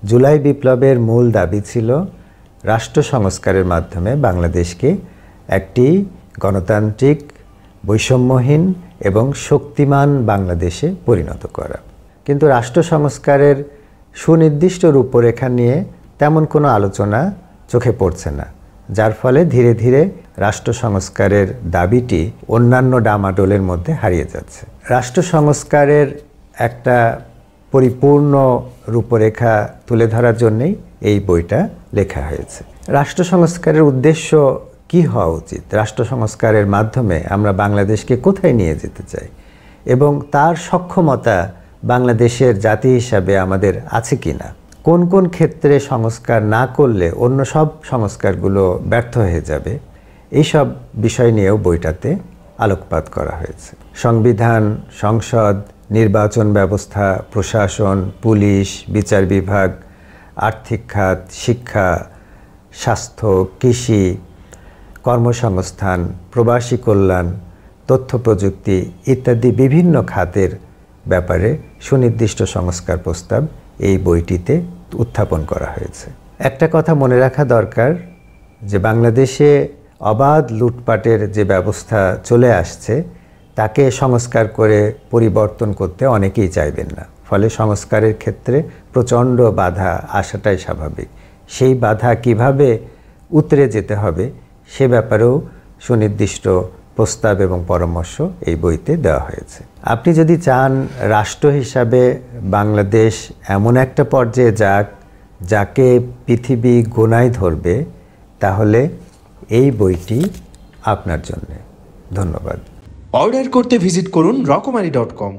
জুলাই বিপ্লবের মূল দাবি ছিল রাষ্ট্র সংস্কারের মাধ্যমে বাংলাদেশকে একটি গণতান্ত্রিক, বৈষম্যহীন এবং শক্তিমান বাংলাদেশে পরিণত করা। কিন্তু রাষ্ট্র সংস্কারের সুনির্দিষ্ট রূপরেখা নিয়ে তেমন কোনো আলোচনা চোখে পড়ছে না, যার ফলে ধীরে ধীরে রাষ্ট্র সংস্কারের দাবিটি অন্যান্য ডামাডোলের মধ্যে হারিয়ে যাচ্ছে। রাষ্ট্র সংস্কারের একটা পরিপূর্ণ রূপরেখা তুলে ধরার জন্যই এই বইটা লেখা হয়েছে। রাষ্ট্র সংস্কারের উদ্দেশ্য কি হওয়া উচিত, রাষ্ট্র সংস্কারের মাধ্যমে আমরা বাংলাদেশকে কোথায় নিয়ে যেতে চাই এবং তার সক্ষমতা বাংলাদেশের জাতি হিসাবে আমাদের আছে কি না, কোন কোন ক্ষেত্রে সংস্কার না করলে অন্য সব সংস্কারগুলো ব্যর্থ হয়ে যাবে, এইসব বিষয় নিয়েও বইটাতে আলোকপাত করা হয়েছে। সংবিধান, সংসদ, নির্বাচন ব্যবস্থা, প্রশাসন, পুলিশ, বিচার বিভাগ, আর্থিক খাত, শিক্ষা, স্বাস্থ্য, কৃষি, কর্মসংস্থান, প্রবাসী কল্যাণ, তথ্য প্রযুক্তি ইত্যাদি বিভিন্ন খাতের ব্যাপারে সুনির্দিষ্ট সংস্কার প্রস্তাব এই বইটিতে উত্থাপন করা হয়েছে। একটা কথা মনে রাখা দরকার যে বাংলাদেশে অবাধ লুটপাটের যে ব্যবস্থা চলে আসছে তাকে সংস্কার করে পরিবর্তন করতে অনেকেই চাইবেন না, ফলে সংস্কারের ক্ষেত্রে প্রচণ্ড বাধা আসাটাই স্বাভাবিক। সেই বাধা কিভাবে উতরে যেতে হবে সে ব্যাপারেও সুনির্দিষ্ট প্রস্তাব এবং পরামর্শ এই বইতে দেওয়া হয়েছে। আপনি যদি চান রাষ্ট্র হিসাবে বাংলাদেশ এমন একটা পর্যায়ে যাক যাকে পৃথিবী গোনায় ধরবে, তাহলে এই বইটি আপনার জন্য। ধন্যবাদ। অর্ডার করতে ভিজিট করুন রকমারি.com।